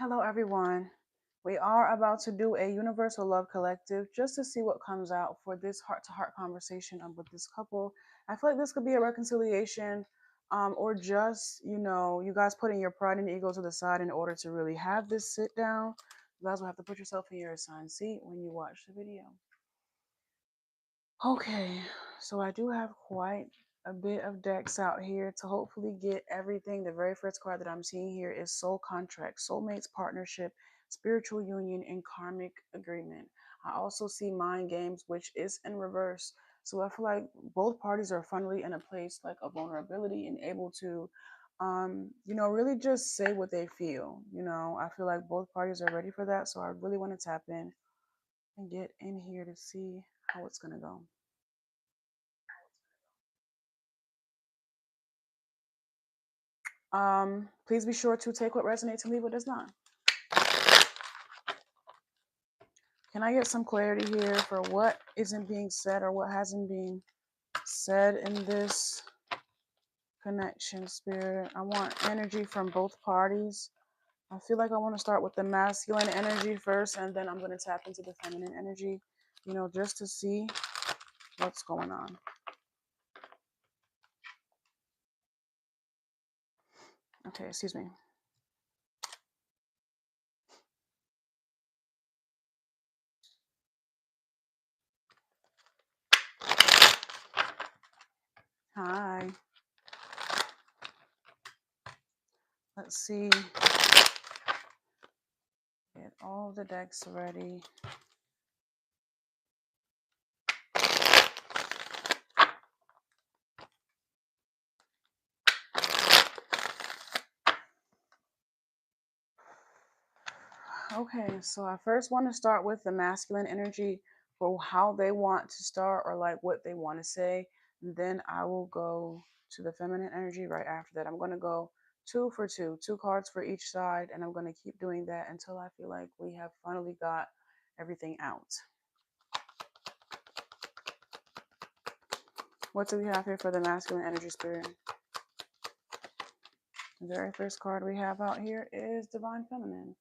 Hello, everyone. We are about to do a universal love collective just to see what comes out for this heart to heart conversation with this couple. I feel like this could be a reconciliation, or just, you guys putting your pride and ego to the side in order to really have this sit down. You guys will have to put yourself in your assigned seat when you watch the video. Okay, so I do have quite a bit of decks out here to hopefully get everything. The very first card that I'm seeing here is Soul Contract, Soulmates Partnership, Spiritual Union, and Karmic Agreement. I also see Mind Games, which is in reverse. So I feel like both parties are finally in a place like a vulnerability and able to, really just say what they feel. I feel like both parties are ready for that. So I really want to tap in and get in here to see how it's going to go. Please be sure to take what resonates and leave what does not. Can I get some clarity here for what isn't being said or what hasn't been said in this connection, Spirit? I want energy from both parties. I feel like I want to start with the masculine energy first, and then I'm going to tap into the feminine energy, just to see what's going on. Okay, excuse me. Hi. Let's see. Get all the decks ready. Okay, so I first want to start with the masculine energy for how they want to start or like what they want to say. And then I will go to the feminine energy right after that. I'm going to go two for two cards for each side. And I'm going to keep doing that until I feel like we have finally got everything out. What do we have here for the masculine energy, Spirit? The very first card we have out here is Divine Feminine.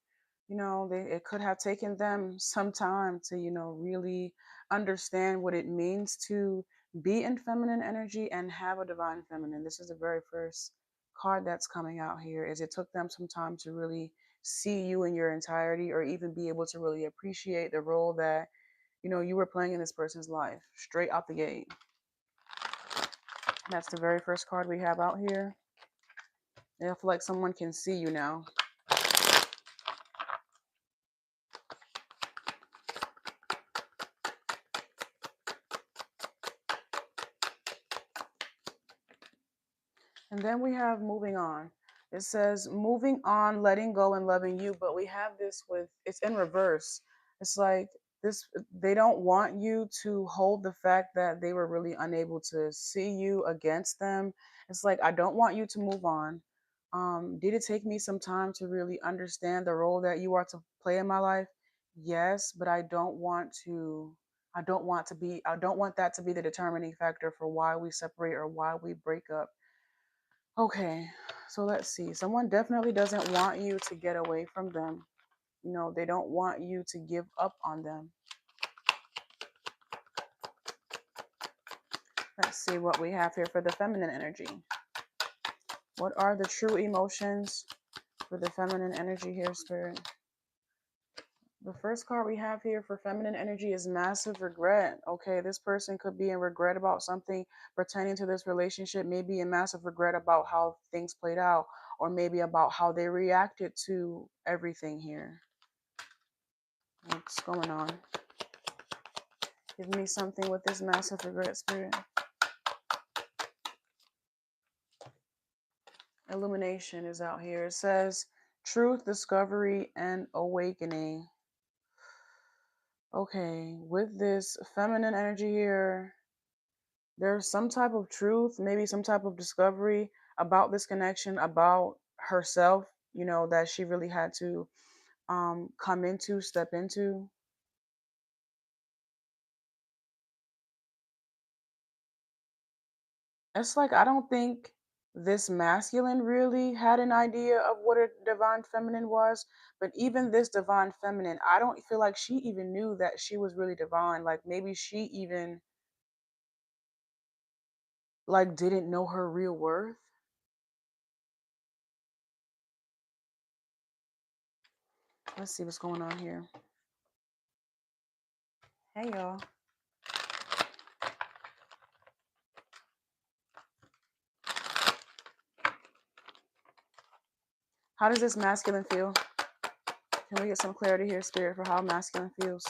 It could have taken them some time to, really understand what it means to be in feminine energy and have a divine feminine. This is the very first card that's coming out here, is it took them some time to really see you in your entirety, or even be able to really appreciate the role that, you were playing in this person's life straight out the gate. That's the very first card we have out here. I feel like someone can see you now. And then we have moving on. It says moving on, letting go, and loving you. But we have this with, it's in reverse. It's like this, they don't want you to hold the fact that they were really unable to see you against them. It's like, I don't want you to move on. Did it take me some time to really understand the role that you are to play in my life? Yes, but I don't want that to be the determining factor for why we separate or why we break up. Okay, so let's see. Someone definitely doesn't want you to get away from them. They don't want you to give up on them. Let's see what we have here for the feminine energy. What are the true emotions for the feminine energy here, Spirit? The first card we have here for feminine energy is massive regret. Okay, this person could be in regret about something pertaining to this relationship, maybe in massive regret about how things played out, or maybe about how they reacted to everything here. What's going on? Give me something with this massive regret, Spirit. Illumination is out here. It says truth, discovery, and awakening. Okay, with this feminine energy here, there's some type of truth, maybe some type of discovery about this connection, about herself, that she really had to come into, step into. It's like, I don't think this masculine really had an idea of what a divine feminine was, but even this divine feminine, I don't feel like she even knew that she was really divine. Like maybe she even like didn't know her real worth. Let's see what's going on here. Hey y'all. How does this masculine feel? Can we get some clarity here, Spirit, for how masculine feels?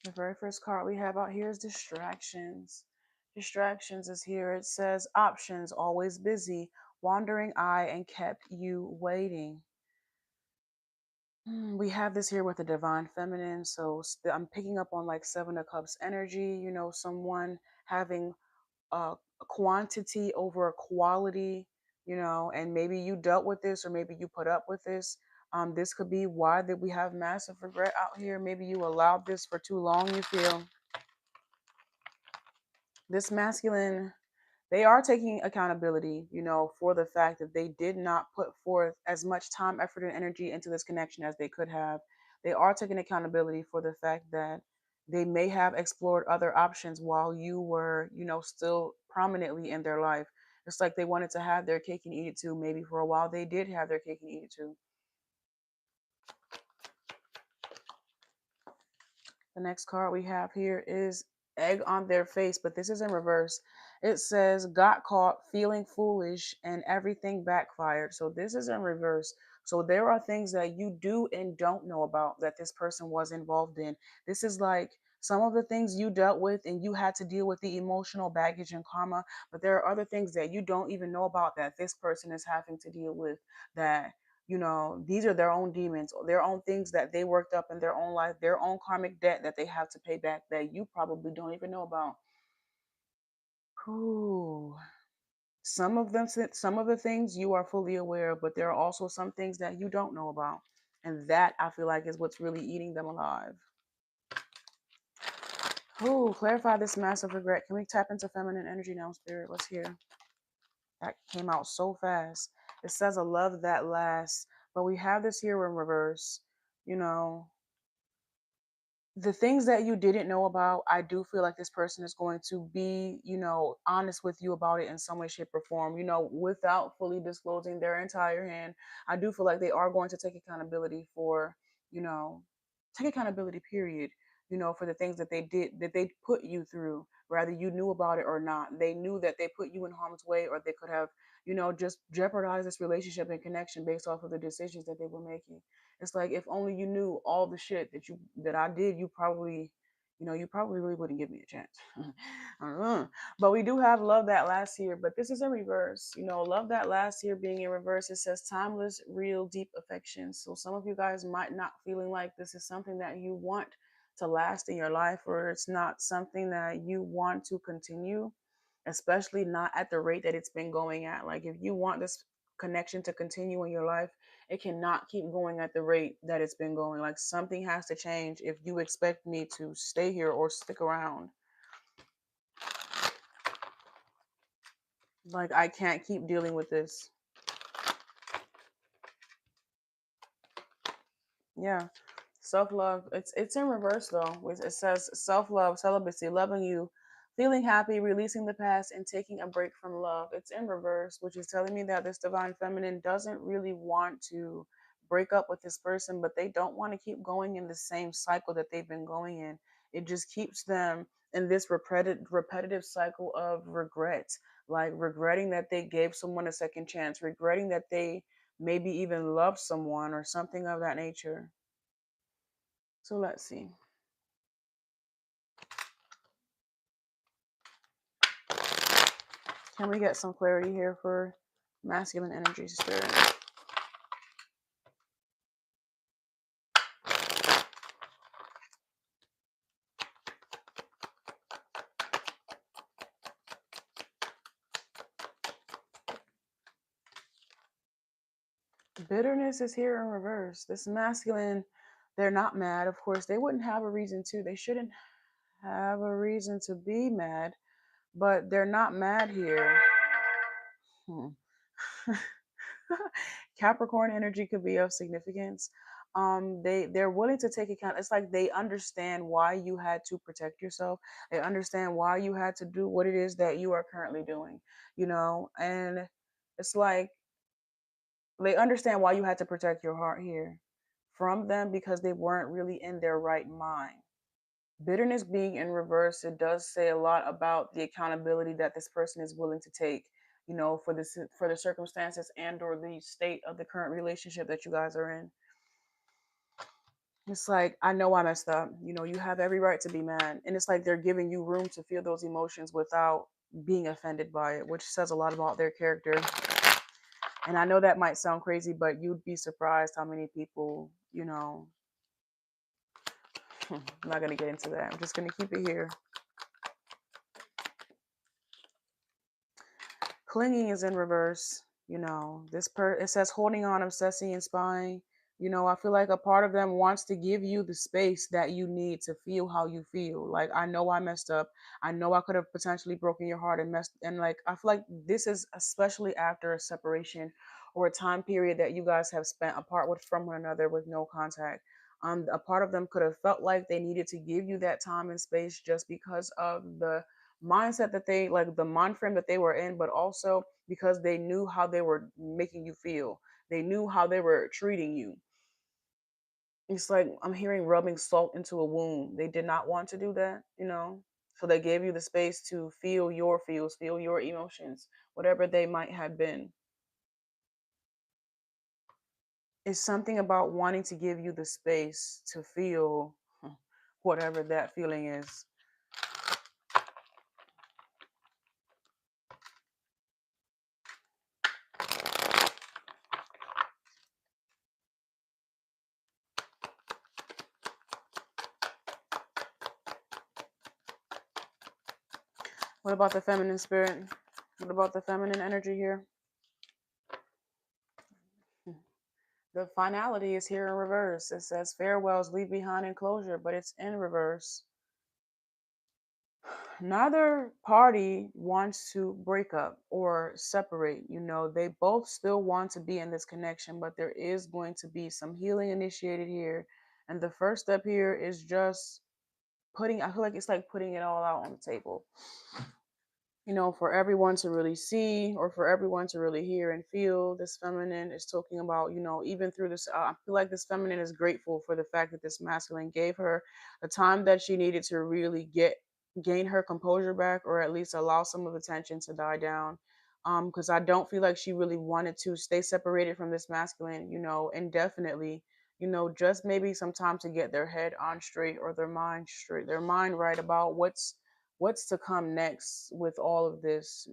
The very first card we have out here is distractions. Distractions is here. It says options, always busy, wandering eye, and kept you waiting. We have this here with the divine feminine. So I'm picking up on like Seven of Cups energy, you know, someone having a quantity over a quality, you know, and maybe you dealt with this or maybe you put up with this. This could be why that we have massive regret out here. Maybe you allowed this for too long, you feel. This masculine, they are taking accountability, you know, for the fact that they did not put forth as much time, effort, and energy into this connection as they could have. They are taking accountability for the fact that they may have explored other options while you were, you know, still prominently in their life. It's like they wanted to have their cake and eat it too. Maybe for a while they did have their cake and eat it too. The next card we have here is egg on their face, but this is in reverse. It says got caught feeling foolish and everything backfired. So this is in reverse. So there are things that you do and don't know about that this person was involved in. This is like some of the things you dealt with and you had to deal with the emotional baggage and karma, but there are other things that you don't even know about that this person is having to deal with, that you know, these are their own demons, their own things that they worked up in their own life, their own karmic debt that they have to pay back that you probably don't even know about. Ooh. Some of the things you are fully aware of, but there are also some things that you don't know about. And that I feel like is what's really eating them alive. Ooh, clarify this massive regret. Can we tap into feminine energy now, Spirit? What's here? That came out so fast. It says a love that lasts, but we have this here in reverse. You know, the things that you didn't know about, I do feel like this person is going to be, you know, honest with you about it in some way, shape, or form, you know, without fully disclosing their entire hand. I do feel like they are going to take accountability for, you know, take accountability, period, you know, for the things that they did, that they put you through, whether you knew about it or not. They knew that they put you in harm's way, or they could have, you know, just jeopardized this relationship and connection based off of the decisions that they were making. It's like if only you knew all the shit that I did, you probably, you know, you probably really wouldn't give me a chance. But we do have love that lasts here, but this is in reverse. You know, love that lasts here being in reverse. It says timeless, real, deep affection. So some of you guys might not feeling like this is something that you want to last in your life, or it's not something that you want to continue, especially not at the rate that it's been going at. Like if you want this connection to continue in your life, it cannot keep going at the rate that it's been going. Like something has to change if you expect me to stay here or stick around. Like I can't keep dealing with this. Yeah. Self-love. It's in reverse though. It says self-love, celibacy, loving you, feeling happy, releasing the past, and taking a break from love. It's in reverse, which is telling me that this divine feminine doesn't really want to break up with this person, but they don't want to keep going in the same cycle that they've been going in. It just keeps them in this repetitive cycle of regret, like regretting that they gave someone a second chance, regretting that they maybe even loved someone or something of that nature. So let's see. Can we get some clarity here for masculine energy, Spirit? Bitterness is here in reverse. This masculine, they're not mad. Of course, they wouldn't have a reason to. They shouldn't. have a reason to be mad, but they're not mad here. Hmm. Capricorn energy could be of significance. They're willing to take account. It's like they understand why you had to protect yourself. They understand why you had to do what it is that you are currently doing, and it's like they understand why you had to protect your heart here from them because they weren't really in their right mind. Bitterness being in reverse, it does say a lot about the accountability that this person is willing to take, for the circumstances and or the state of the current relationship that you guys are in. It's like, I know I messed up. You have every right to be mad. And it's like they're giving you room to feel those emotions without being offended by it, which says a lot about their character. And I know that might sound crazy, but you'd be surprised how many people, I'm not going to get into that. I'm just going to keep it here. Clinging is in reverse. It says holding on, obsessing, and spying. I feel like a part of them wants to give you the space that you need to feel how you feel. Like, I know I messed up. I know I could have potentially broken your heart and like, I feel like this is especially after a separation or a time period that you guys have spent apart from one another with no contact. A part of them could have felt like they needed to give you that time and space just because of the mindset that they, like, the mind frame that they were in, but also because they knew how they were making you feel. They knew how they were treating you. It's like I'm hearing rubbing salt into a wound. They did not want to do that. So they gave you the space to feel your feels, feel your emotions, whatever they might have been. It's something about wanting to give you the space to feel whatever that feeling is. What about the feminine spirit? What about the feminine energy here? The finality is here in reverse. It says farewells, leave behind enclosure, but it's in reverse. Neither party wants to break up or separate. They both still want to be in this connection, but there is going to be some healing initiated here. And the first step here is just I feel like it's like putting it all out on the table. For everyone to really see or for everyone to really hear and feel. This feminine is talking about, even through this, I feel like this feminine is grateful for the fact that this masculine gave her the time that she needed to really gain her composure back, or at least allow some of the tension to die down. Because I don't feel like she really wanted to stay separated from this masculine, indefinitely. Just maybe some time to get their head on straight or their mind right about what's to come next with all of this.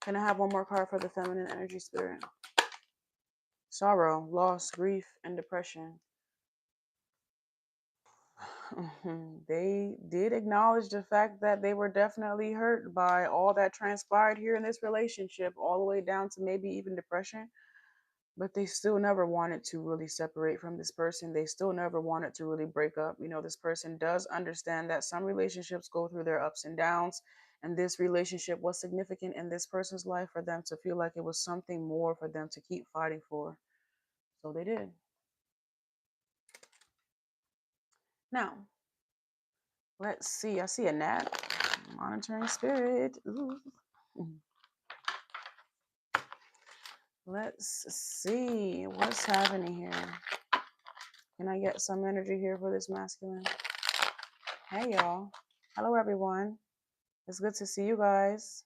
Can I have one more card for the feminine energy spirit? Sorrow, loss, grief, and depression. They did acknowledge the fact that they were definitely hurt by all that transpired here in this relationship, all the way down to maybe even depression. But they still never wanted to really separate from this person. They still never wanted to really break up. This person does understand that some relationships go through their ups and downs, and this relationship was significant in this person's life for them to feel like it was something more for them to keep fighting for. So they did. Now, let's see. I see a gnat. Monitoring spirit. Ooh. Let's see what's happening here. Can I get some energy here for this masculine? Hey, y'all. Hello, everyone. It's good to see you guys.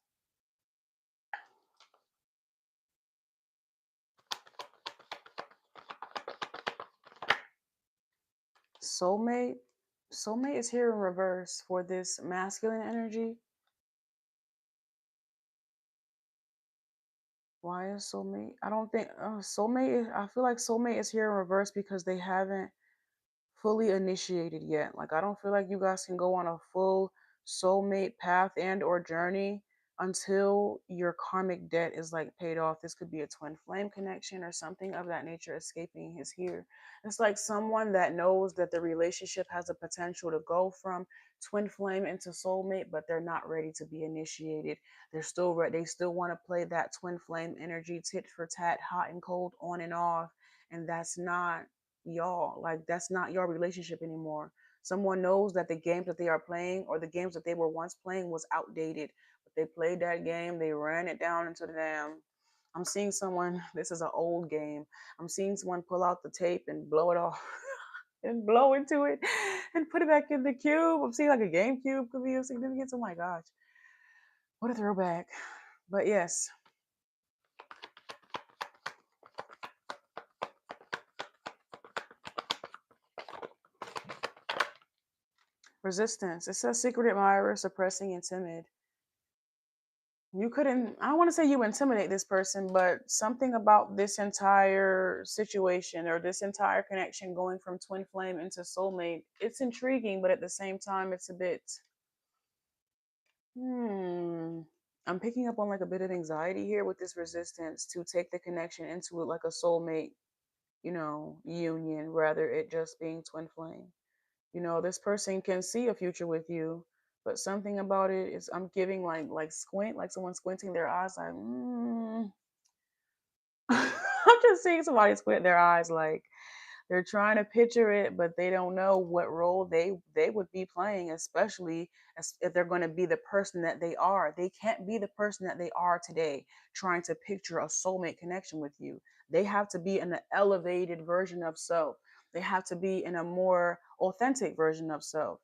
Soulmate. Soulmate is here in reverse for this masculine energy. Why is soulmate? I don't think soulmate. I feel like soulmate is here in reverse because they haven't fully initiated yet. Like, I don't feel like you guys can go on a full soulmate path and or journey until your karmic debt is like paid off. This could be a twin flame connection or something of that nature escaping his here. It's like someone that knows that the relationship has a potential to go from twin flame into soulmate, but they're not ready to be initiated. They're still they still want to play that twin flame energy, tit for tat, hot and cold, on and off. And that's not y'all. Like, that's not your relationship anymore. Someone knows that the games that they are playing or the games that they were once playing was outdated. But they played that game, they ran it down into the dam. I'm seeing someone, this is an old game. I'm seeing someone pull out the tape and blow it off and blow into it and put it back in the cube. I'm seeing like a GameCube could be of significance. Oh my gosh. What a throwback. But yes, resistance. It says secret admirer, suppressing and timid. You couldn't, I don't want to say you intimidate this person, but something about this entire situation or this entire connection going from twin flame into soulmate, it's intriguing, but at the same time, it's a bit, hmm. I'm picking up on like a bit of anxiety here with this resistance to take the connection into it like a soulmate, union, rather it just being twin flame. This person can see a future with you, but something about it is I'm giving like squint, like someone squinting their eyes, like I'm just seeing somebody squint their eyes, like they're trying to picture it, but they don't know what role they would be playing, especially as if they're going to be the person that they are. They can't be the person that they are today, trying to picture a soulmate connection with you. They have to be an elevated version of self. They have to be in a more authentic version of self.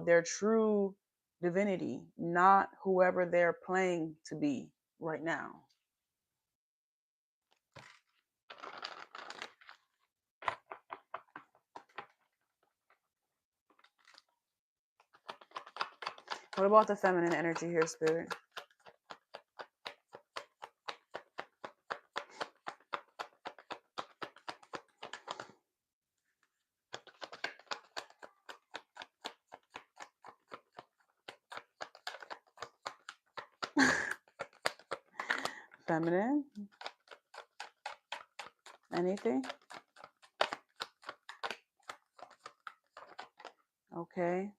Their true divinity, not whoever they're playing to be right now. What about the feminine energy here, spirit? Feminine? Anything? Okay.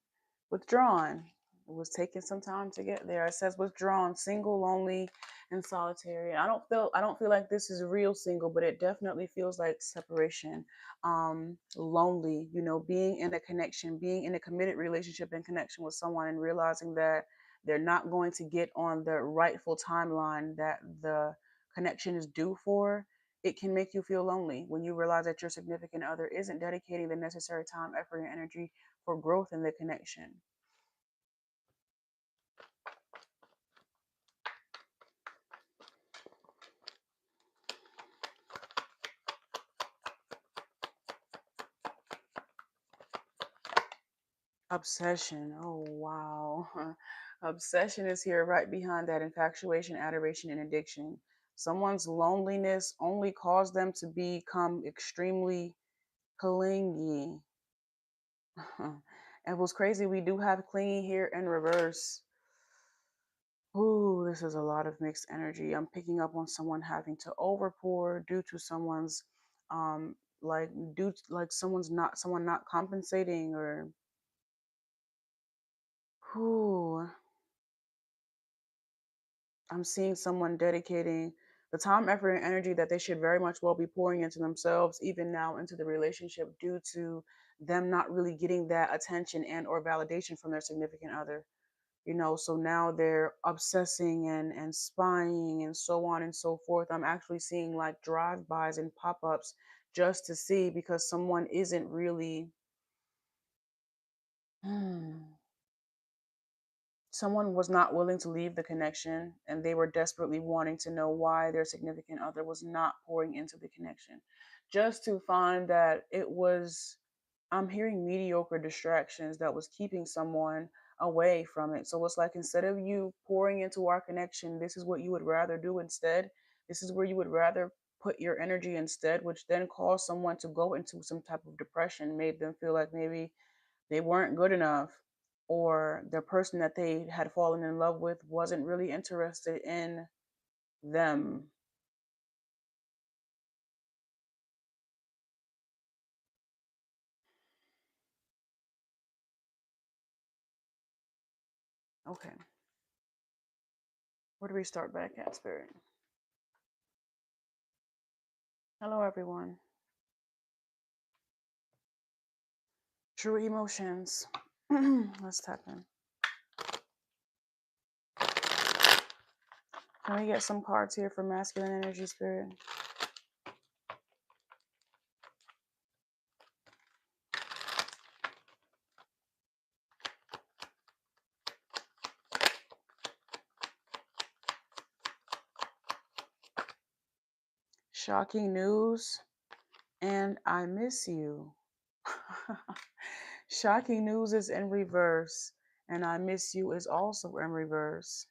Withdrawn. It was taking some time to get there. It says withdrawn, single, lonely, and solitary. I don't feel like this is real single, but it definitely feels like separation. Lonely, being in a connection, being in a committed relationship and connection with someone and realizing that they're not going to get on the rightful timeline that the connection is due for. It can make you feel lonely when you realize that your significant other isn't dedicating the necessary time, effort, and energy for growth in the connection. Obsession. Oh, wow. Obsession is here right behind that infatuation, adoration, and addiction. Someone's loneliness only caused them to become extremely clingy. And what's crazy, we do have clingy here in reverse. Ooh, this is a lot of mixed energy. I'm picking up on someone having to overpour due to someone's like someone not compensating or who I'm seeing someone dedicating the time, effort, and energy that they should very much well be pouring into themselves, even now into the relationship, due to them not really getting that attention and or validation from their significant other. So now they're obsessing and spying and so on and so forth. I'm actually seeing like drive-bys and pop-ups just to see because someone isn't really someone was not willing to leave the connection and they were desperately wanting to know why their significant other was not pouring into the connection, just to find that it was, I'm hearing mediocre distractions that was keeping someone away from it. So it's like, instead of you pouring into our connection, this is what you would rather do instead. This is where you would rather put your energy instead, which then caused someone to go into some type of depression, made them feel like maybe they weren't good enough, or the person that they had fallen in love with wasn't really interested in them. Okay, where do we start back at, Spirit? Hello, everyone. True emotions. Let's tap in. Can we get some cards here for masculine energy, Spirit? Shocking news, and I miss you. Shocking news is in reverse, and I miss you is also in reverse.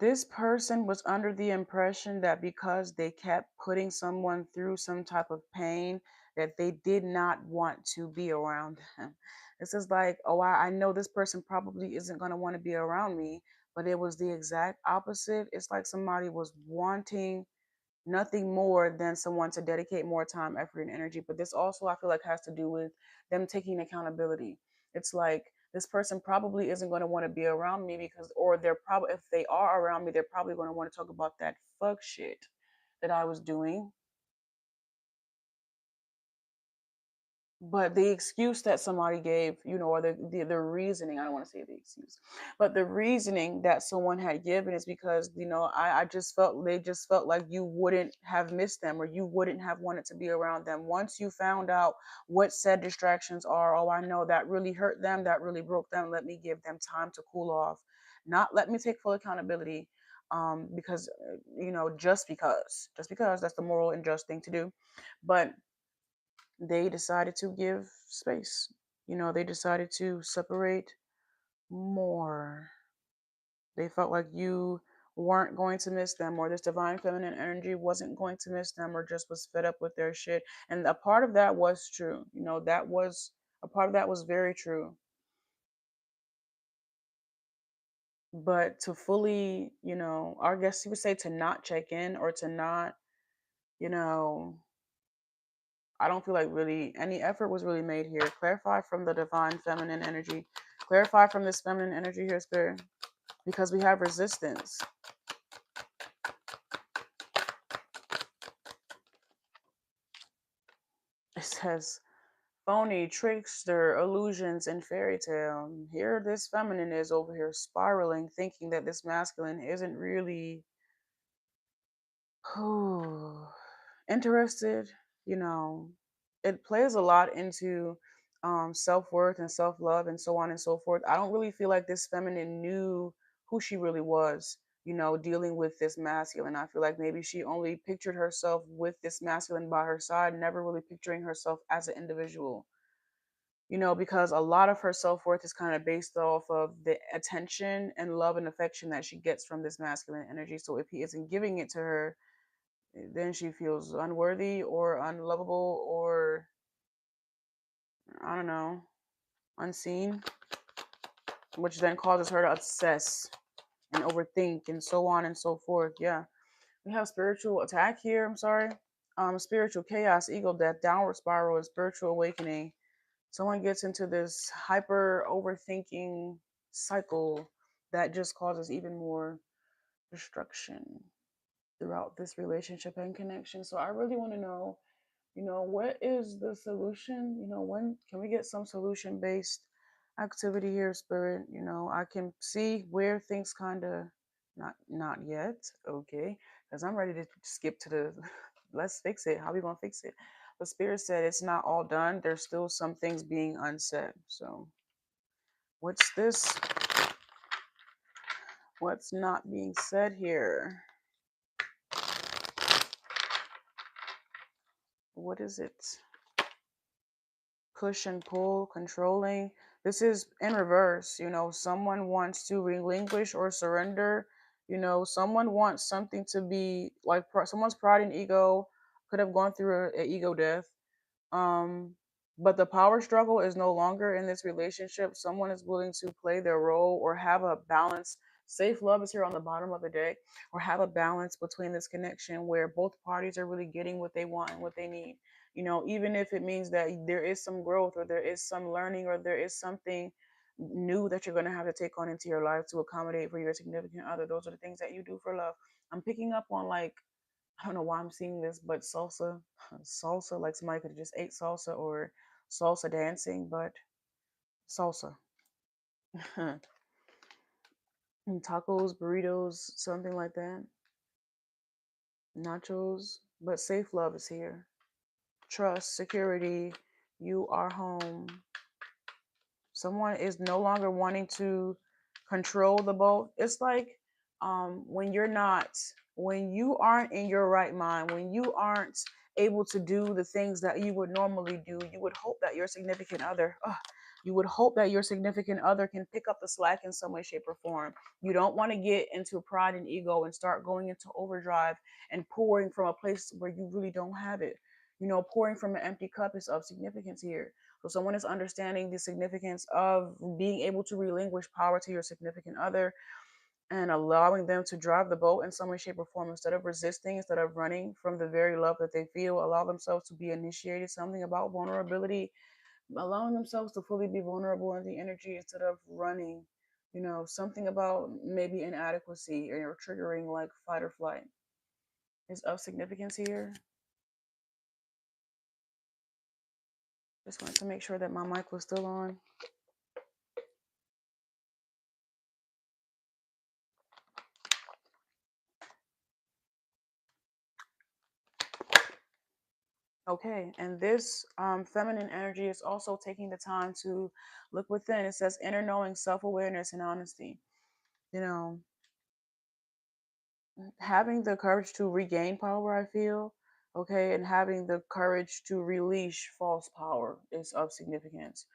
This person was under the impression that because they kept putting someone through some type of pain, that they did not want to be around them. This is like, oh, I know this person probably isn't going to want to be around me, but it was the exact opposite. It's like somebody was wanting nothing more than someone to dedicate more time, effort, and energy. But this also, I feel like, has to do with them taking accountability. It's like this person probably isn't going to want to be around me because, or they're probably, if they are around me, they're probably going to want to talk about that fuck shit that I was doing. But the excuse that somebody gave, or the reasoning, I don't want to say the excuse, but the reasoning that someone had given is because, I just felt, they just felt like you wouldn't have missed them, or you wouldn't have wanted to be around them. Once you found out what said distractions are, oh, I know that really hurt them, that really broke them. Let me give them time to cool off. Not let me take full accountability. Because, just because that's the moral and just thing to do. But they decided to give space. They decided to separate more. They felt like you weren't going to miss them, or this divine feminine energy wasn't going to miss them, or just was fed up with their shit. And a part of that was true. That was a part of that was very true. But to fully, I guess you would say, to not check in, or to not, you know, I don't feel like really any effort was really made here. Clarify from the divine feminine energy. Clarify from this feminine energy here, Spirit. Because we have resistance. It says phony, trickster, illusions, and fairy tale. Here this feminine is over here spiraling, thinking that this masculine isn't really interested. you know it plays a lot into self-worth and self-love and so on and so forth. I don't really feel like this feminine knew who she really was, dealing with this masculine. I feel like maybe she only pictured herself with this masculine by her side, never really picturing herself as an individual, because a lot of her self-worth is kind of based off of the attention and love and affection that she gets from this masculine energy. So if he isn't giving it to her, then she feels unworthy or unlovable, or I don't know, unseen, which then causes her to obsess and overthink and so on and so forth. Yeah. We have spiritual attack here. I'm sorry. Spiritual chaos, ego death, downward spiral, and spiritual awakening. Someone gets into this hyper overthinking cycle that just causes even more destruction throughout this relationship and connection. So I really want to know, what is the solution? When can we get some solution based activity here, Spirit? I can see where things kind of not yet, okay, because I'm ready to skip to the let's fix it. How we gonna fix it? But Spirit said it's not all done. There's still some things being unsaid. So what's this? What's not being said here? What is it? Push and pull, controlling. This is in reverse. Someone wants to relinquish or surrender You know, someone wants something to be like someone's pride and ego could have gone through an ego death. um, but the power struggle is no longer in this relationship. Someone is willing to play their role or have a balance. Safe love is here on the bottom of the deck, or have a balance between this connection where both parties are really getting what they want and what they need. You know, even if it means that there is some growth or there is some learning or there is something new that you're going to have to take on into your life to accommodate for your significant other. Those are the things that you do for love. I'm picking up on, like, I don't know why I'm seeing this, but salsa, salsa, like somebody could have just ate salsa, or salsa dancing, but salsa. And tacos, burritos, something like that. Nachos, but safe love is here. Trust, security, you are home. Someone is no longer wanting to control the boat. It's like, when you're not, when you aren't in your right mind, when you aren't able to do the things that you would normally do, you would hope that your significant other, you would hope that your significant other can pick up the slack in some way, shape, or form. You don't want to get into pride and ego and start going into overdrive and pouring from a place where you really don't have it. You know, pouring from an empty cup is of significance here. So someone is understanding the significance of being able to relinquish power to your significant other and allowing them to drive the boat in some way, shape, or form, instead of resisting, instead of running from the very love that they feel. Allow themselves to be initiated. Something about vulnerability, allowing themselves to fully be vulnerable in the energy instead of running. You know, something about maybe inadequacy or triggering like fight or flight is of significance here. Just wanted to make sure that my mic was still on. Okay, and this feminine energy is also taking the time to look within. It says inner knowing, self awareness, and honesty. You know, having the courage to regain power, I feel, okay, and having the courage to release false power is of significance.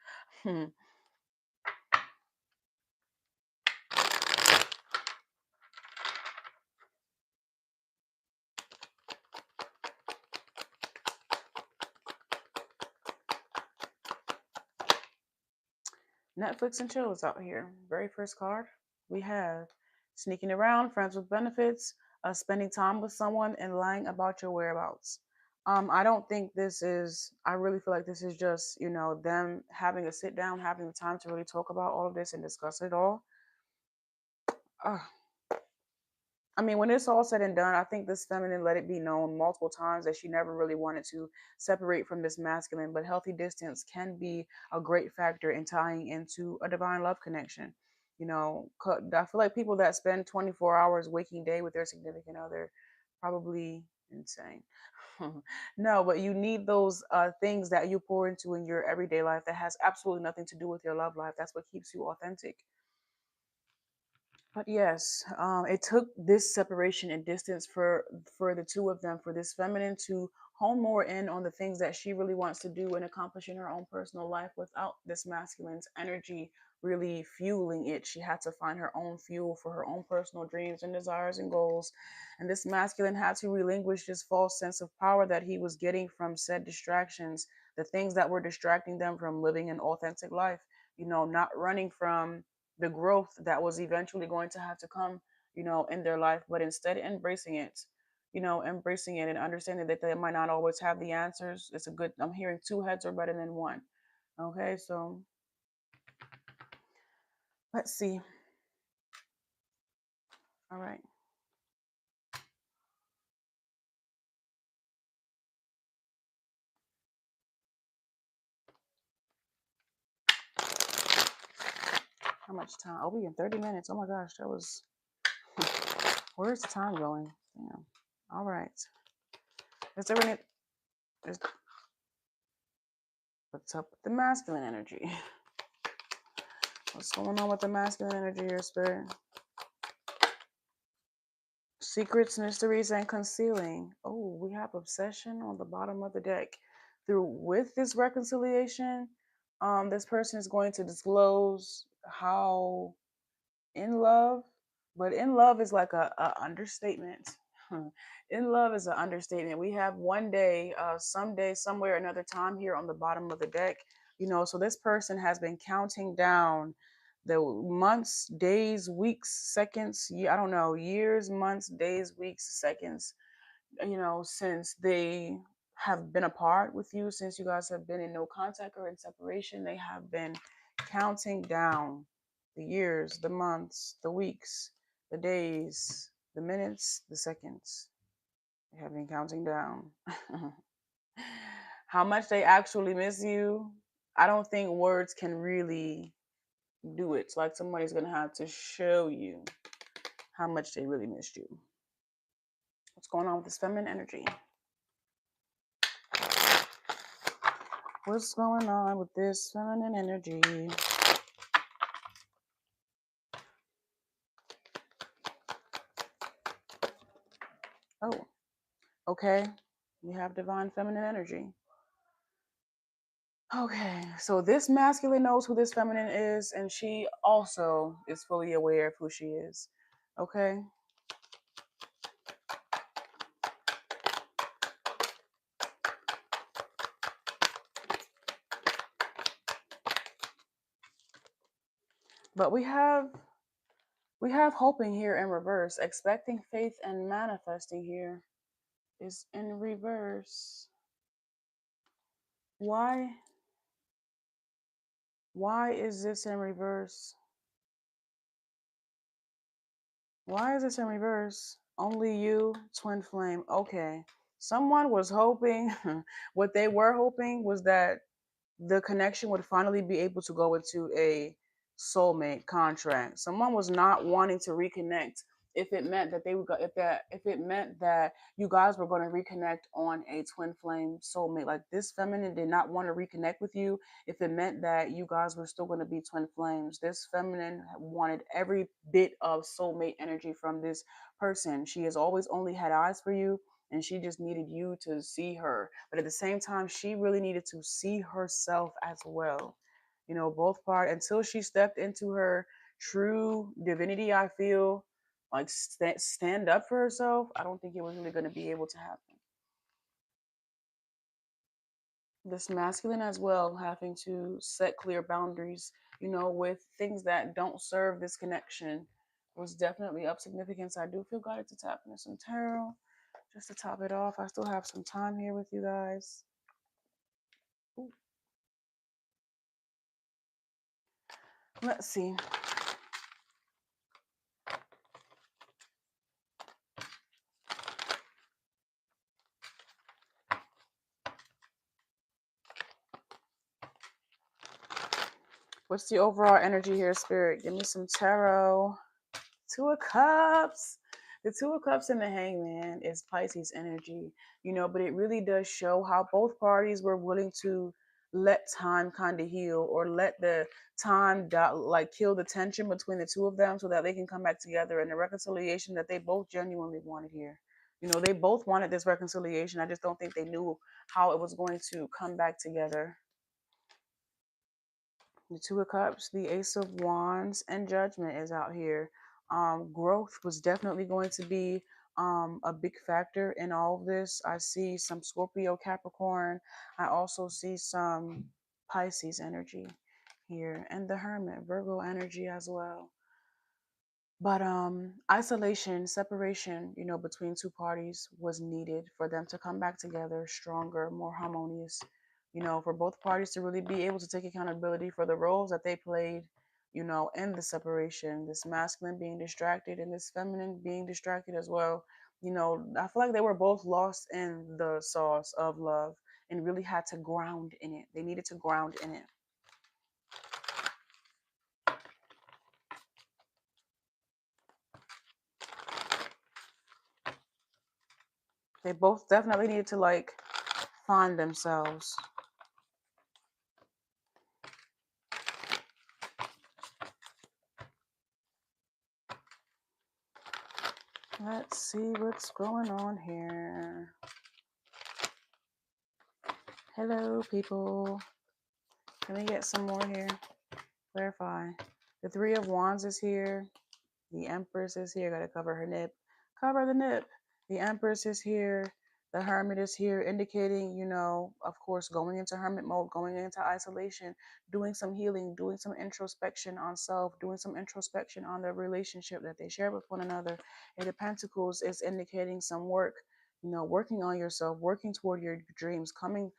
Netflix and chill is out here. Very first card we have sneaking around, friends with benefits, spending time with someone, and lying about your whereabouts. I don't think this is, I really feel like this is just, you know, them having a sit down, having the time to really talk about all of this and discuss it all. Uh, I mean, when it's all said and done, I think this feminine let it be known multiple times that she never really wanted to separate from this masculine, but healthy distance can be a great factor in tying into a divine love connection. You know, I feel like people that spend 24 hours waking day with their significant other, probably insane. No, but you need those things that you pour into in your everyday life that has absolutely nothing to do with your love life. That's what keeps you authentic. But yes, it took this separation and distance for the two of them, for this feminine to hone more in on the things that she really wants to do and accomplish in her own personal life without this masculine's energy really fueling it. She had to find her own fuel for her own personal dreams and desires and goals. And this masculine had to relinquish this false sense of power that he was getting from said distractions, the things that were distracting them from living an authentic life, you know, not running from the growth that was eventually going to have to come, you know, in their life, but instead embracing it, you know, embracing it and understanding that they might not always have the answers. It's a good, I'm hearing two heads are better than one. Okay, so let's see. All right. How much time? Oh, we in 30 minutes. Oh my gosh, that was, where's the time going? Damn. All right. Is there any, is, what's up with the masculine energy? What's going on with the masculine energy here, spirit? Secrets, mysteries, and concealing. Oh, we have obsession on the bottom of the deck. Through with this reconciliation, this person is going to disclose how in love, But in love is like a understatement. In love is an understatement. We have one day, someday, somewhere, another time here on the bottom of the deck. So this person has been counting down the months, days, weeks, seconds, I don't know, years, months, days, weeks, seconds, since they have been apart with you, since you guys have been in no contact or in separation. They have been counting down the years, the months, the weeks, the days, the minutes, the seconds. They have been counting down. How much they actually miss you, I don't think words can really do it. It's like somebody's going to have to show you how much they really missed you. What's going on with this feminine energy? What's going on with this feminine energy? Oh, okay. We have divine feminine energy. Okay, so this masculine knows who this feminine is, and she also is fully aware of who she is. Okay. But we have hoping here in reverse. Expecting, faith, and manifesting here is in reverse. Why is this in reverse? Why is this in reverse? Only you, twin flame. Okay. Someone was hoping, what they were hoping was that the connection would finally be able to go into a soulmate contract. Someone was not wanting to reconnect if it meant that they would go, if it meant that you guys were going to reconnect on a twin flame soulmate. Like this feminine did not want to reconnect with you if it meant that you guys were still going to be twin flames. This feminine wanted every bit of soulmate energy from this person. She has always only had eyes for you, and she just needed you to see her. But at the same time, she really needed to see herself as well. Both part until she stepped into her true divinity. I feel like stand up for herself. I don't think it was really going to be able to happen. This masculine as well, having to set clear boundaries, with things that don't serve this connection, was definitely of significance. I do feel guided to tap into some tarot. Just to top it off, I still have some time here with you guys. Ooh. Let's see. What's the overall energy here, Spirit? Give me some tarot. Two of Cups. The Two of Cups and the Hangman is Pisces energy, but it really does show how both parties were willing to let time kind of heal, or let the time like kill the tension between the two of them so that they can come back together, and the reconciliation that they both genuinely wanted here. They both wanted this reconciliation. I just don't think they knew how it was going to come back together. The Two of Cups, the Ace of Wands, and Judgment is out here. Growth was definitely going to be a big factor in all of this. I see some Scorpio, Capricorn. I also see some Pisces energy here, and the Hermit, Virgo energy as well. But isolation, separation, between two parties was needed for them to come back together stronger, more harmonious, for both parties to really be able to take accountability for the roles that they played, in the separation. This masculine being distracted and this feminine being distracted as well. I feel like they were both lost in the sauce of love and really had to ground in it. They needed to ground in it. They both definitely needed to find themselves. Let's see what's going on here. Hello, people. Can we get some more here? Clarify. The Three of Wands is here. The Empress is here. Gotta cover her nip. Cover the nip. The Empress is here. The Hermit is here, indicating, of course, going into hermit mode, going into isolation, doing some healing, doing some introspection on self, doing some introspection on the relationship that they share with one another. And the Pentacles is indicating some work, working on yourself, working toward your dreams, coming,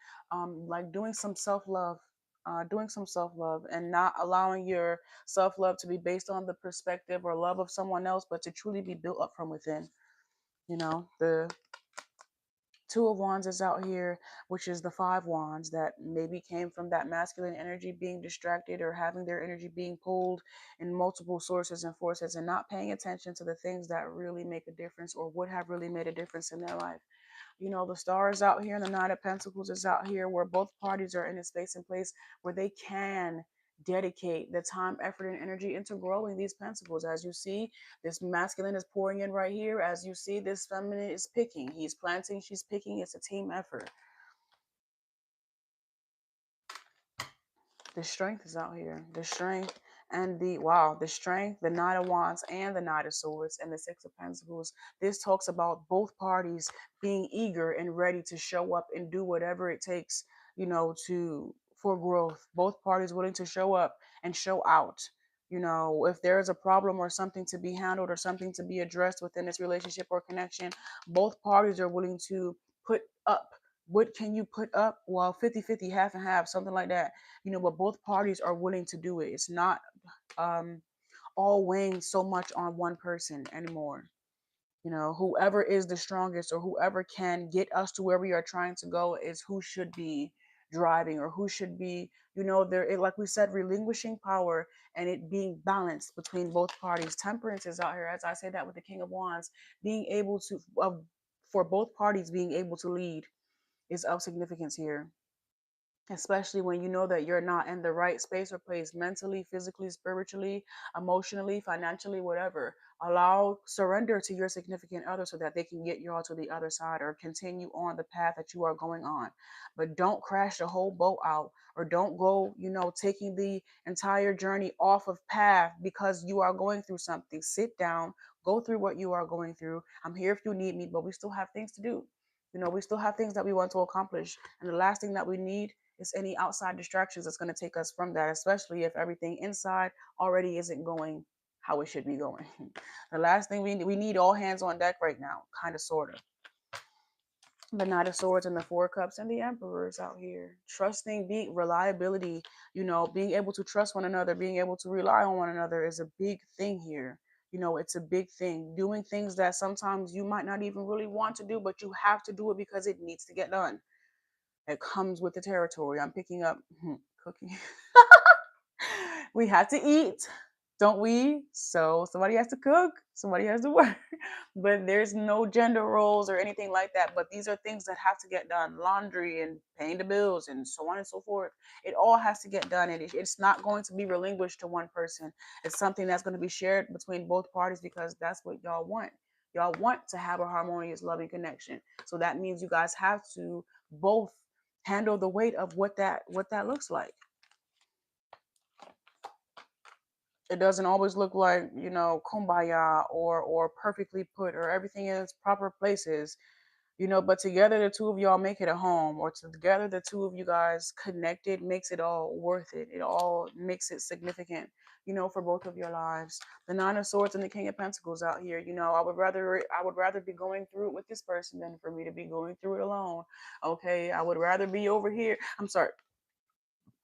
like doing some self love, and not allowing your self love to be based on the perspective or love of someone else, but to truly be built up from within. The Two of Wands is out here, which is the Five Wands that maybe came from that masculine energy being distracted or having their energy being pulled in multiple sources and forces and not paying attention to the things that really make a difference or would have really made a difference in their life. The Star is out here and the Knight of Pentacles is out here, where both parties are in a space and place where they can dedicate the time, effort, and energy into growing these pentacles. As you see, this masculine is pouring in right here. As you see, this feminine is picking. He's planting, she's picking. It's a team effort. The Strength is out here. The Strength and the Strength, the Knight of Wands, and the Knight of Swords, and the Six of Pentacles. This talks about both parties being eager and ready to show up and do whatever it takes, for growth. Both parties willing to show up and show out. If there is a problem or something to be handled or something to be addressed within this relationship or connection, both parties are willing to put up. What can you put up? Well, 50-50, half and half, something like that. But both parties are willing to do it. It's not all weighing so much on one person anymore. Whoever is the strongest or whoever can get us to where we are trying to go is who should be driving, or who should be, like we said, relinquishing power and it being balanced between both parties. Temperance is out here, as I say that with the King of Wands, being able to, for both parties being able to lead is of significance here, especially when you know that you're not in the right space or place mentally, physically, spiritually, emotionally, financially, whatever. Surrender to your significant other so that they can get you all to the other side or continue on the path that you are going on. But don't crash the whole boat out, or don't go, taking the entire journey off of path because you are going through something. Sit down, go through what you are going through. I'm here if you need me, but we still have things to do. We still have things that we want to accomplish. And the last thing that we need is any outside distractions that's going to take us from that, especially if everything inside already isn't going how it should be going. The last thing we need all hands on deck right now, kind of, sort of. The Knight of Swords and the Four Cups and the Emperor is out here. Trusting, reliability, being able to trust one another, being able to rely on one another is a big thing here. It's a big thing. Doing things that sometimes you might not even really want to do, but you have to do it because it needs to get done. It comes with the territory. I'm picking up cooking. We have to eat, don't we? So somebody has to cook, somebody has to work. But there's no gender roles or anything like that. But these are things that have to get done. Laundry and paying the bills and so on and so forth. It all has to get done. And it's not going to be relinquished to one person. It's something that's going to be shared between both parties because that's what y'all want. Y'all want to have a harmonious, loving connection. So that means you guys have to both handle the weight of what that looks like. It doesn't always look like, kumbaya or perfectly put or everything in its proper places, but together the two of y'all make it a home, or together the two of you guys connected makes it all worth it. It all makes it significant, for both of your lives. The Nine of Swords and the King of Pentacles out here, I would rather be going through it with this person than for me to be going through it alone. Okay, I would rather be over here. I'm sorry,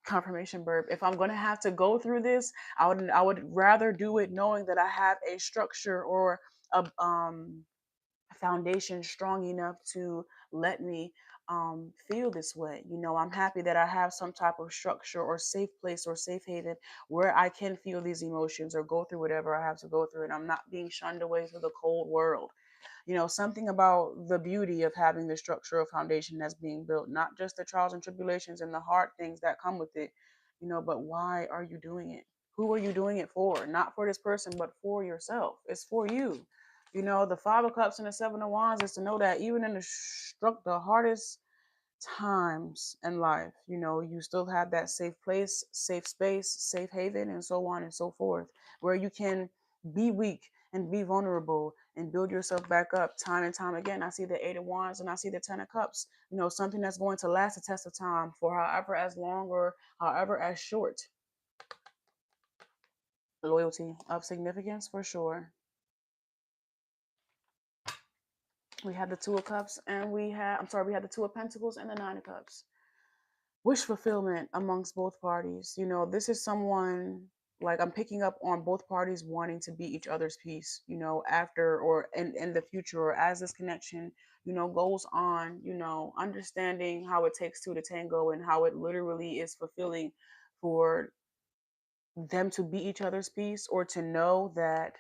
confirmation burp. If I'm going to have to go through this, I would rather do it knowing that I have a structure or a foundation strong enough to let me feel this way. I'm happy that I have some type of structure or safe place or safe haven where I can feel these emotions or go through whatever I have to go through, and I'm not being shunned away to the cold world. Something about the beauty of having the structural foundation that's being built, not just the trials and tribulations and the hard things that come with it, but why are you doing it? Who are you doing it for? Not for this person, but for yourself. It's for you. The Five of Cups and the Seven of Wands is to know that even in the hardest times in life, you still have that safe place, safe space, safe haven, and so on and so forth, where you can be weak and be vulnerable and build yourself back up time and time again. I see the Eight of Wands and I see the Ten of Cups. Something that's going to last the test of time for however as long or however as short. Loyalty of significance for sure. We had the Two of Cups and we had the Two of Pentacles and the Nine of Cups. Wish fulfillment amongst both parties. This is someone, like, I'm picking up on both parties wanting to be each other's peace, after or in the future, or as this connection, goes on, understanding how it takes two to tango and how it literally is fulfilling for them to be each other's peace, or to know that,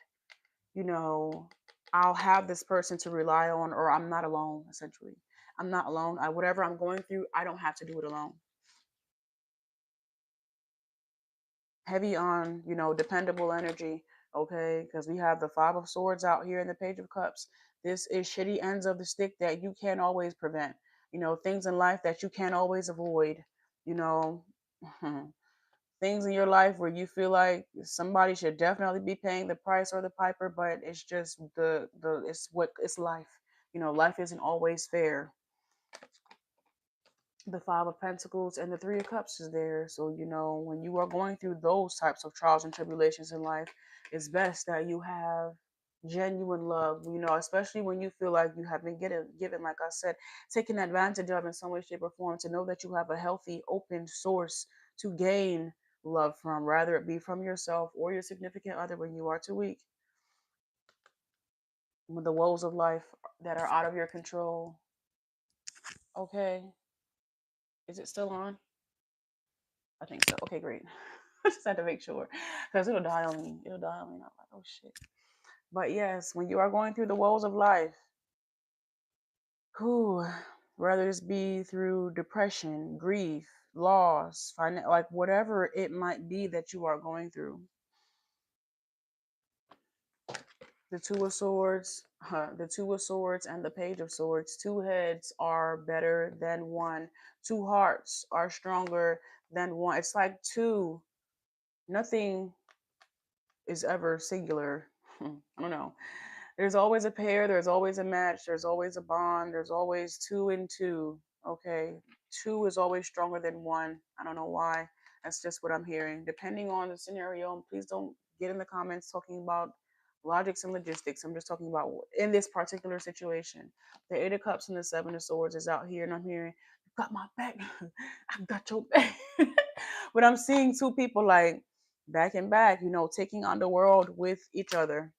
you know, I'll have this person to rely on, or I'm not alone, essentially. I'm not alone. Whatever I'm going through, I don't have to do it alone. Heavy on, dependable energy, okay? Because we have the Five of Swords out here and the Page of Cups. This is shitty ends of the stick that you can't always prevent. Things in life that you can't always avoid. You know, things in your life where you feel like somebody should definitely be paying the price or the piper, but it's just it's life. Life isn't always fair. The Five of Pentacles and the Three of Cups is there. So, when you are going through those types of trials and tribulations in life, it's best that you have genuine love, especially when you feel like you have been given, like I said, taken advantage of in some way, shape, or form, to know that you have a healthy, open source to gain love from, rather it be from yourself or your significant other when you are too weak. With the woes of life that are out of your control. Okay. Is it still on? I think so. Okay, great. I just had to make sure because it'll die on me. It'll die on me. And I'm like, oh shit. But yes, when you are going through the woes of life, whether this be through depression, grief, loss, like whatever it might be that you are going through, the Two of Swords, and the Page of Swords. Two heads are better than one. Two hearts are stronger than one. It's like two. Nothing is ever singular. I don't know. There's always a pair, there's always a match, there's always a bond, there's always two and two. Okay. Two is always stronger than one. I don't know why. That's just what I'm hearing. Depending on the scenario, and please don't get in the comments talking about logics and logistics. I'm just talking about in this particular situation. The Eight of Cups and the Seven of Swords is out here, and I'm hearing, you got my back. I got your back. But I'm seeing two people like back and back, taking on the world with each other.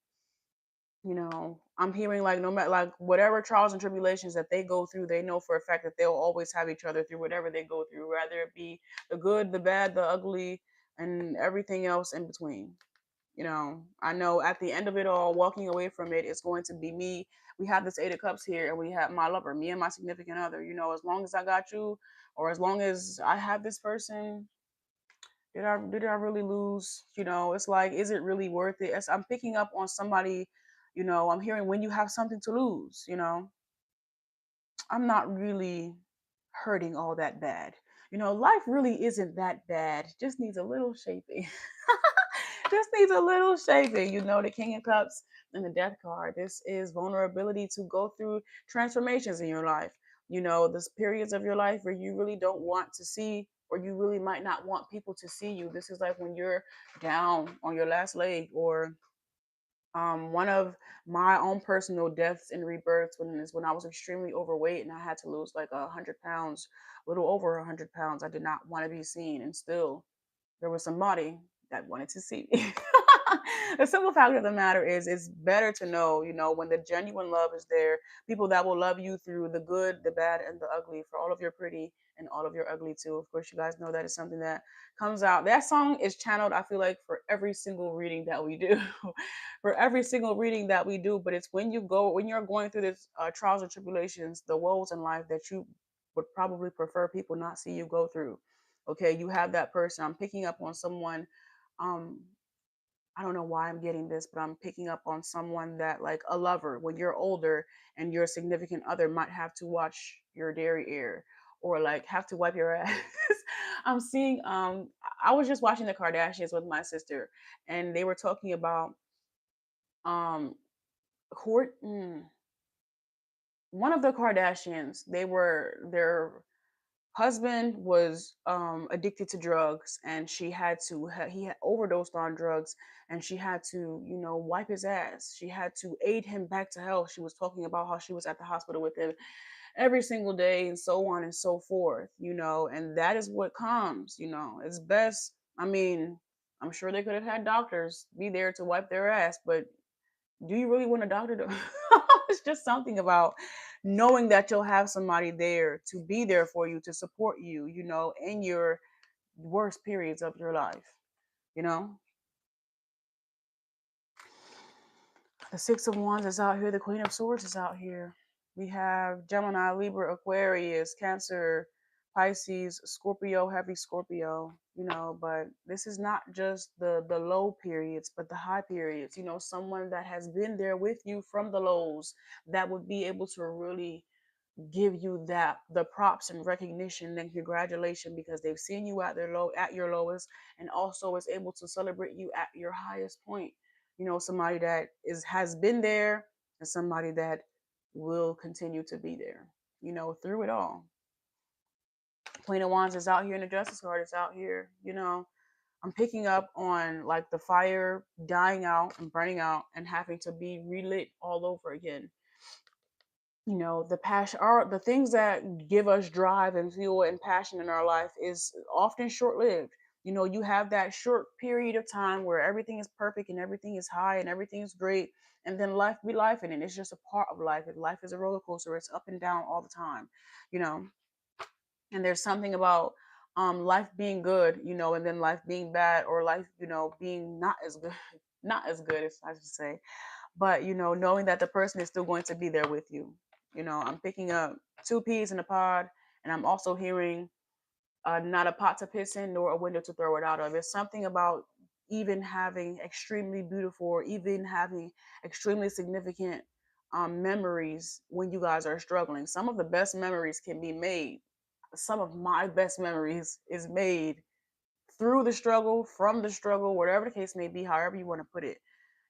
I'm hearing like no matter like whatever trials and tribulations that they go through, they know for a fact that they'll always have each other through whatever they go through, whether it be the good, the bad, the ugly, and everything else in between. I know at the end of it all, walking away from it is going to be me. We have this Eight of Cups here, and we have my lover, me and my significant other. As long as I got you, or as long as I have this person, did I really lose? It's like, is it really worth it? As I'm picking up on somebody, I'm hearing when you have something to lose, I'm not really hurting all that bad. Life really isn't that bad. Just needs a little shaping. Just needs a little shaping. The King of Cups and the Death card. This is vulnerability to go through transformations in your life. There's periods of your life where you really don't want to see, or you really might not want people to see you. This is like when you're down on your last leg, or one of my own personal deaths and rebirths when I was extremely overweight and I had to lose like 100 pounds, a little over 100 pounds. I did not want to be seen, and still there was somebody that wanted to see me. The simple fact of the matter is, it's better to know, when the genuine love is there, people that will love you through the good, the bad, and the ugly, for all of your pretty and all of your ugly too. Of course, you guys know that is something that comes out. That song is channeled, I feel like, for every single reading that we do. For every single reading that we do. But it's when you're going through this trials and tribulations, the woes in life, that you would probably prefer people not see you go through. Okay, you have that person. I'm picking up on someone. um I don't know why I'm getting this, but I'm picking up on someone that, like a lover, when you're older and your significant other might have to watch your dairy air, or like have to wipe your ass. I'm seeing I was just watching the Kardashians with my sister, and they were talking about Um, court. One of the Kardashians, their husband was addicted to drugs, and he had overdosed on drugs, and she had to, wipe his ass. She had to aid him back to health. She was talking about how she was at the hospital with him every single day, and so on and so forth, and that is what comes, it's best. I mean, I'm sure they could have had doctors be there to wipe their ass, but do you really want a doctor to it's just something about knowing that you'll have somebody there to be there for you, to support you, in your worst periods of your life, you know the Six of Wands is out here, the Queen of Swords is out here. We have Gemini, Libra, Aquarius, Cancer, Pisces, Scorpio, heavy Scorpio, but this is not just the low periods, but the high periods, someone that has been there with you from the lows, that would be able to really give you that the props and recognition and congratulation, because they've seen you at your lowest, and also is able to celebrate you at your highest point. Somebody that has been there, and somebody that will continue to be there, through it all. Queen of Wands is out here, and the Justice card is out here. I'm picking up on like the fire dying out and burning out and having to be relit all over again. The passion, are the things that give us drive and fuel and passion in our life, is often short-lived. You have that short period of time where everything is perfect and everything is high and everything is great, and then life be life, and it's just a part of life. And life is a roller coaster, it's up and down all the time. you know and there's something about life being good, and then life being bad, or life, being not as good not as good, as I should say. But knowing that the person is still going to be there with you. I'm picking up two peas in a pod, and I'm also hearing not a pot to piss in nor a window to throw it out of. There's something about even having extremely beautiful, or even having extremely significant memories when you guys are struggling. Some of the best memories can be made. Some of my best memories is made through the struggle, from the struggle, whatever the case may be, however you want to put it.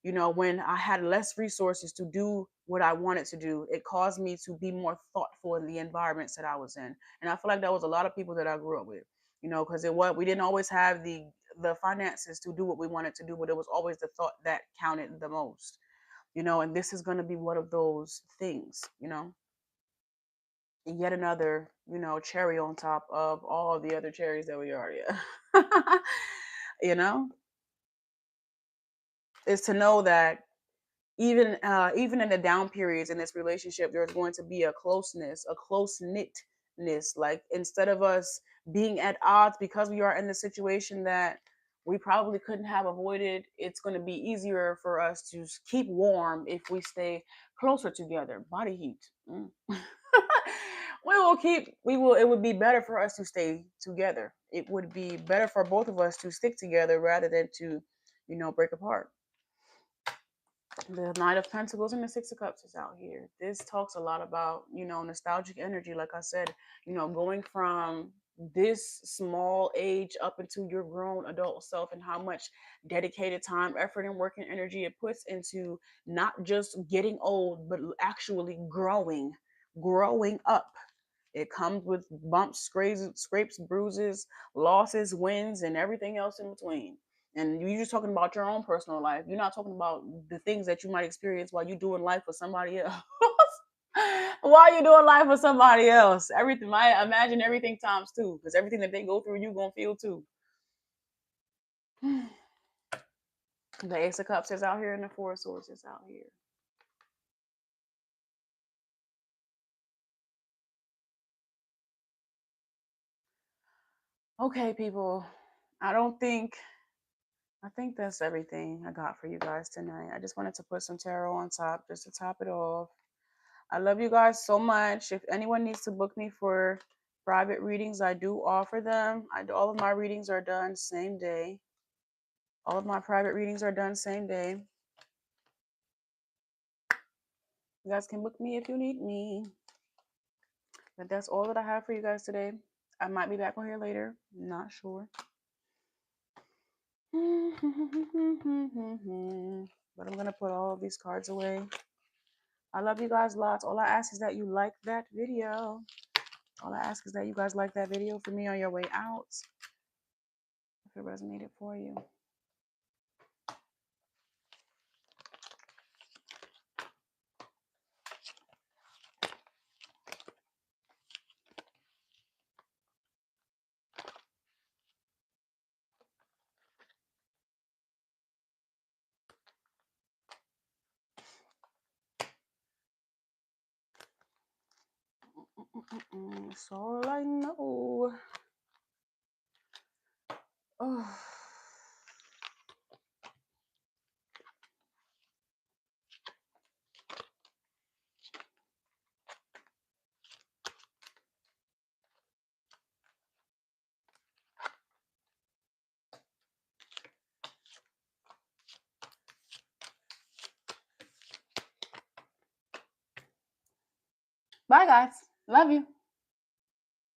When I had less resources to do what I wanted to do, it caused me to be more thoughtful in the environments that I was in. And I feel like that was a lot of people that I grew up with, because we didn't always have the finances to do what we wanted to do, but it was always the thought that counted the most. And this is going to be one of those things. Yet another, cherry on top of all the other cherries that we already have. you know, is to know that even in the down periods in this relationship, there's going to be a closeness, a close knitness. Like, instead of us being at odds because we are in the situation that we probably couldn't have avoided, it's going to be easier for us to keep warm if we stay closer together. Body heat. It would be better for us to stay together. It would be better for both of us to stick together rather than to break apart. The Knight of Pentacles and the Six of Cups is out here. This talks a lot about, nostalgic energy. Like I said, going from this small age up into your grown adult self, and how much dedicated time, effort, and working energy it puts into not just getting old, but actually growing up. It comes with bumps, scrapes, bruises, losses, wins, and everything else in between. And you're just talking about your own personal life. You're not talking about the things that you might experience while you're doing life with somebody else. While you're doing life with somebody else, everything. I imagine everything times two, because everything that they go through, you gonna feel too. The Ace of Cups is out here, and the Four of Swords is out here. Okay, people. I think that's everything I got for you guys tonight. I just wanted to put some tarot on top just to top it off. I love you guys so much. If anyone needs to book me for private readings, I do offer them. All of my readings are done same day. All of my private readings are done same day. You guys can book me if you need me. But that's all that I have for you guys today. I might be back on here later. Not sure. But I'm going to put all of these cards away. I love you guys lots. All I ask is that you like that video. All I ask is that you guys like that video for me on your way out. If it resonated for you. That's all I know. Oh. Bye, guys. Love you.